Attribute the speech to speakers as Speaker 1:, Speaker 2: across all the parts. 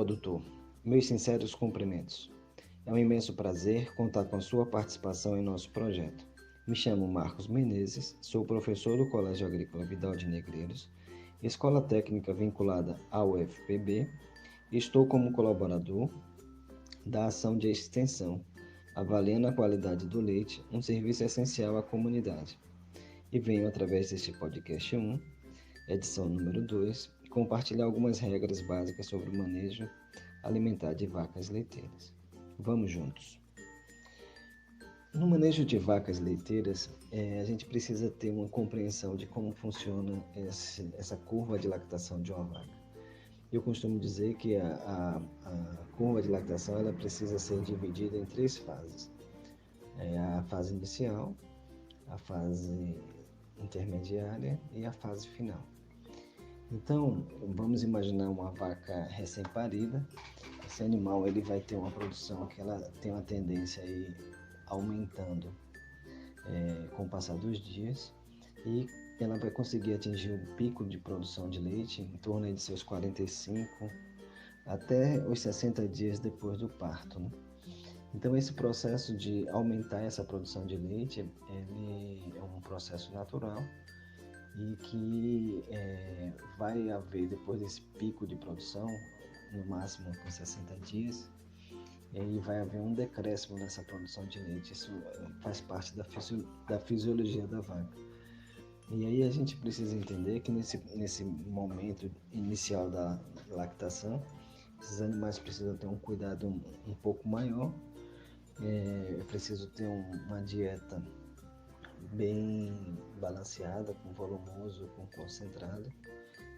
Speaker 1: produtor, meus sinceros cumprimentos. É um imenso prazer contar com a sua participação em nosso projeto. Me chamo Marcos Menezes, sou professor do Colégio Agrícola Vidal de Negreiros, escola técnica vinculada ao UFPB, e estou como colaborador da ação de extensão, avaliando a qualidade do leite, um serviço essencial à comunidade. E venho, através deste podcast 1, edição número 2, compartilhar algumas regras básicas sobre o manejo alimentar de vacas leiteiras. Vamos juntos. No manejo de vacas leiteiras, a gente precisa ter uma compreensão de como funciona essa curva de lactação de uma vaca. Eu costumo dizer que a curva de lactação ela precisa ser dividida em 3 fases. A fase inicial, a fase intermediária e a fase final. Então, vamos imaginar uma vaca recém-parida. Esse animal ele vai ter uma produção que ela tem uma tendência a ir aumentando com o passar dos dias, e ela vai conseguir atingir o pico de produção de leite em torno de seus 45 até os 60 dias depois do parto, né? Então, esse processo de aumentar essa produção de leite ele é um processo natural e que vai haver, depois desse pico de produção, no máximo com 60 dias, e vai haver um decréscimo nessa produção de leite. Isso faz parte da fisiologia da vaca. E aí a gente precisa entender que nesse momento inicial da lactação, esses animais precisam ter um cuidado um pouco maior, é preciso ter uma dieta bem balanceada, com volumoso, com concentrado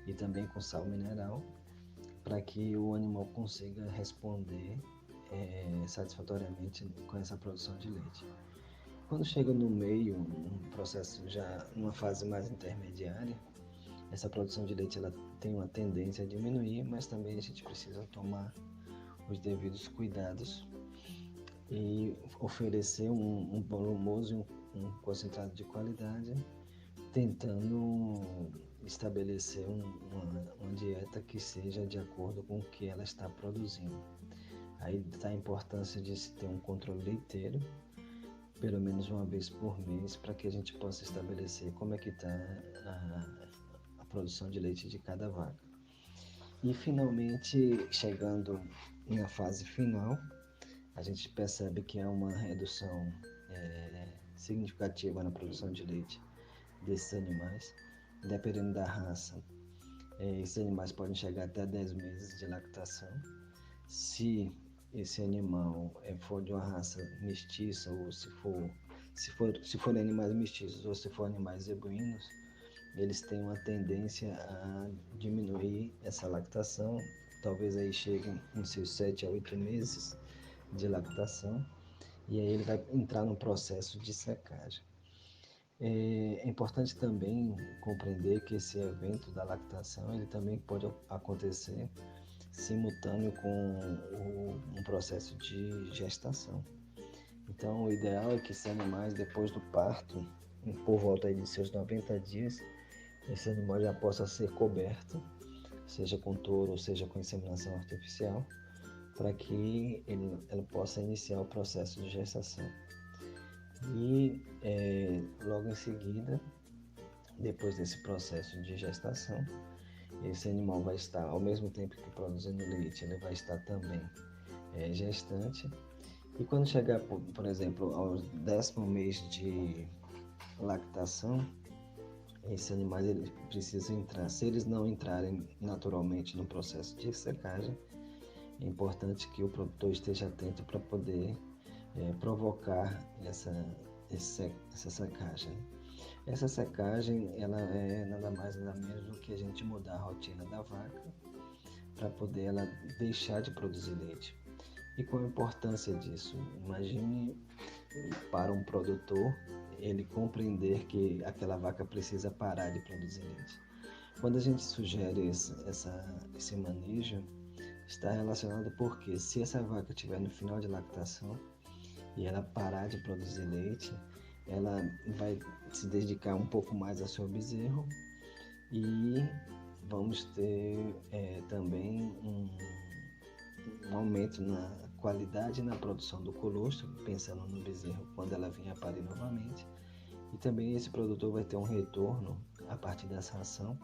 Speaker 1: e também com sal mineral, para que o animal consiga responder satisfatoriamente com essa produção de leite. Quando chega no meio, um processo já numa fase mais intermediária, essa produção de leite ela tem uma tendência a diminuir, mas também a gente precisa tomar os devidos cuidados e oferecer um volumoso e um concentrado de qualidade, tentando estabelecer uma dieta que seja de acordo com o que ela está produzindo. Aí está a importância de se ter um controle leiteiro, pelo menos uma vez por mês, para que a gente possa estabelecer como é que está a produção de leite de cada vaca. E finalmente, chegando na fase final, a gente percebe que há uma redução significativa na produção de leite desses animais, dependendo da raça. Esses animais podem chegar até 10 meses de lactação. Se esse animal for de uma raça mestiça, ou se forem animais mestiços ou se forem animais zebuínos, eles têm uma tendência a diminuir essa lactação, talvez aí cheguem em seus 7 a 8 meses de lactação, e aí ele vai entrar num processo de secagem. É importante também compreender que esse evento da lactação ele também pode acontecer simultâneo com um processo de gestação. Então, o ideal é que esses animais, depois do parto, por volta de seus 90 dias, esse animal já possa ser coberto, seja com touro ou seja com inseminação artificial, para que ela possa iniciar o processo de gestação. E logo em seguida, depois desse processo de gestação, esse animal vai estar, ao mesmo tempo que produzindo leite, ele vai estar também gestante. E quando chegar, por exemplo, ao 10º mês de lactação, esses animais eles precisam entrar. Se eles não entrarem naturalmente no processo de secagem, é importante que o produtor esteja atento para poder provocar essa secagem. Essa secagem ela é nada mais nada menos do que a gente mudar a rotina da vaca para poder ela deixar de produzir leite. E qual a importância disso? Imagine para um produtor ele compreender que aquela vaca precisa parar de produzir leite. Quando a gente sugere esse manejo, está relacionado porque se essa vaca estiver no final de lactação e ela parar de produzir leite, ela vai se dedicar um pouco mais ao seu bezerro e vamos ter também um aumento na qualidade e na produção do colostro, pensando no bezerro quando ela vier a parir novamente. E também esse produtor vai ter um retorno a partir dessa ração,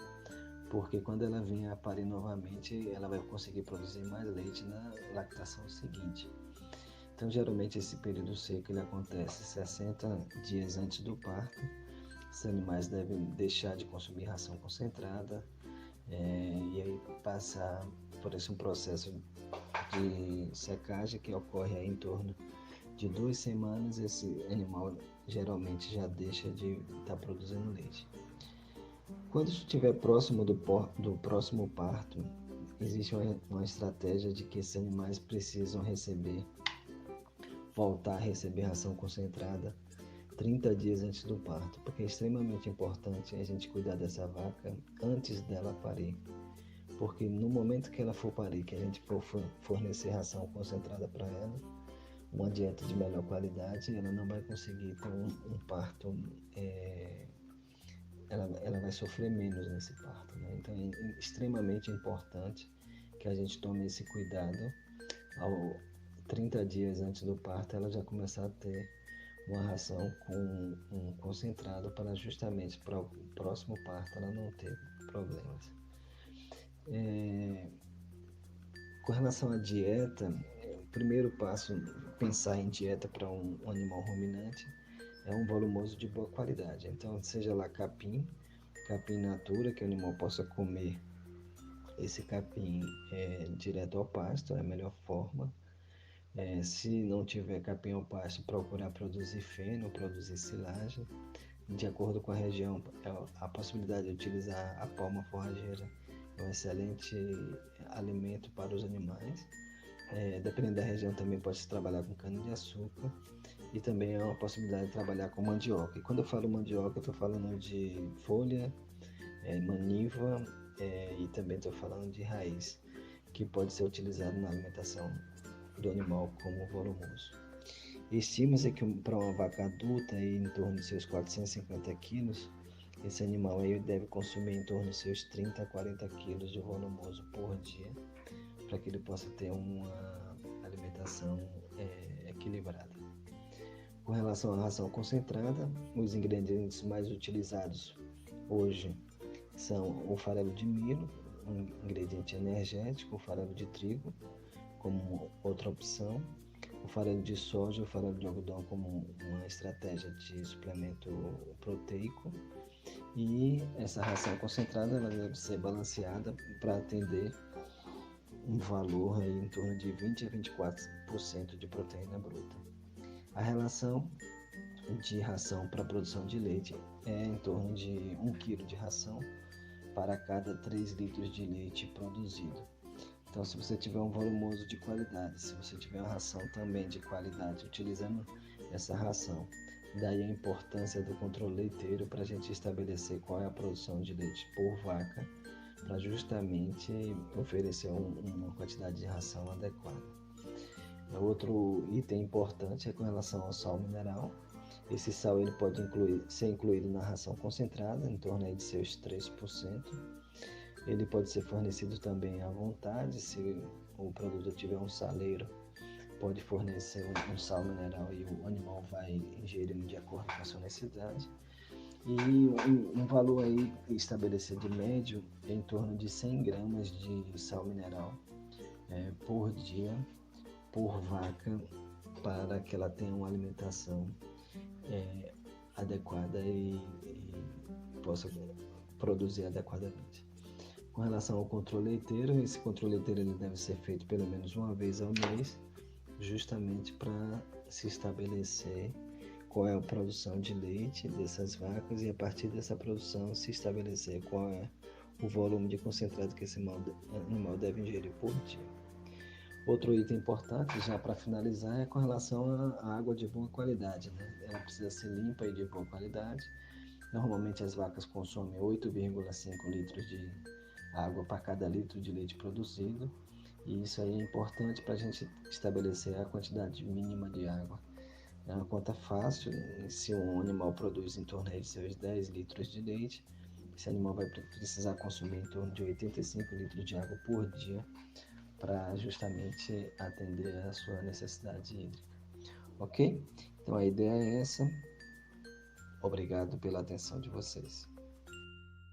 Speaker 1: porque quando ela vier a parir novamente, ela vai conseguir produzir mais leite na lactação seguinte. Então, geralmente, esse período seco ele acontece 60 dias antes do parto. Os animais devem deixar de consumir ração concentrada e aí passar por esse processo de secagem que ocorre aí em torno de 2 semanas. Esse animal geralmente já deixa de estar produzindo leite. Quando estiver próximo do próximo parto, existe uma estratégia de que esses animais precisam voltar a receber ração concentrada 30 dias antes do parto, porque é extremamente importante a gente cuidar dessa vaca antes dela parir, porque no momento que ela for parir, que a gente for fornecer ração concentrada para ela, uma dieta de melhor qualidade, ela não vai conseguir ter um parto, ela vai sofrer menos nesse parto, né? Então é extremamente importante que a gente tome esse cuidado ao 30 dias antes do parto, ela já começar a ter uma ração com um concentrado para justamente para o próximo parto ela não ter problemas. Com relação à dieta, o primeiro passo, pensar em dieta para um animal ruminante, é um volumoso de boa qualidade. Então, seja lá capim natura, que o animal possa comer esse capim direto ao pasto, é a melhor forma. Se não tiver capim ao pasto, procurar produzir feno, produzir silagem. De acordo com a região, a possibilidade de utilizar a palma forrageira é um excelente alimento para os animais. Dependendo da região, também pode-se trabalhar com cana-de-açúcar e também é uma possibilidade de trabalhar com mandioca. E quando eu falo mandioca, eu estou falando de folha, maniva e também estou falando de raiz, que pode ser utilizado na alimentação do animal como volumoso. Estima-se que para uma vaca adulta, aí, em torno de seus 450 quilos, esse animal aí deve consumir em torno de seus 30 a 40 quilos de volumoso por dia, para que ele possa ter uma alimentação equilibrada. Com relação à ração concentrada, os ingredientes mais utilizados hoje são o farelo de milho, um ingrediente energético, o farelo de trigo, como outra opção, o farelo de soja e o farelo de algodão como uma estratégia de suplemento proteico. E essa ração concentrada ela deve ser balanceada para atender um valor aí em torno de 20 a 24% de proteína bruta. A relação de ração para a produção de leite é em torno de 1 kg de ração para cada 3 litros de leite produzido. Então, se você tiver um volumoso de qualidade, se você tiver uma ração também de qualidade, utilizando essa ração, daí a importância do controle leiteiro para a gente estabelecer qual é a produção de leite por vaca, para justamente oferecer uma quantidade de ração adequada. Outro item importante é com relação ao sal mineral. Esse sal ele pode ser incluído na ração concentrada, em torno aí de seus 3%. Ele pode ser fornecido também à vontade, se o produto tiver um saleiro, pode fornecer um sal mineral e o animal vai ingerindo de acordo com a sua necessidade. E um valor aí estabelecido médio em torno de 100 gramas de sal mineral por dia, por vaca, para que ela tenha uma alimentação adequada e possa produzir adequadamente. Com relação ao controle leiteiro, esse controle leiteiro ele deve ser feito pelo menos uma vez ao mês, justamente para se estabelecer qual é a produção de leite dessas vacas e a partir dessa produção se estabelecer qual é o volume de concentrado que esse animal deve ingerir por dia. Outro item importante, já para finalizar, é com relação à água de boa qualidade, né? Ela precisa ser limpa e de boa qualidade. Normalmente as vacas consomem 8,5 litros de água para cada litro de leite produzido, e isso aí é importante para a gente estabelecer a quantidade mínima de água. É uma conta fácil, se um animal produz em torno de seus 10 litros de leite, esse animal vai precisar consumir em torno de 85 litros de água por dia para justamente atender a sua necessidade hídrica. Ok? Então a ideia é essa. Obrigado pela atenção de vocês.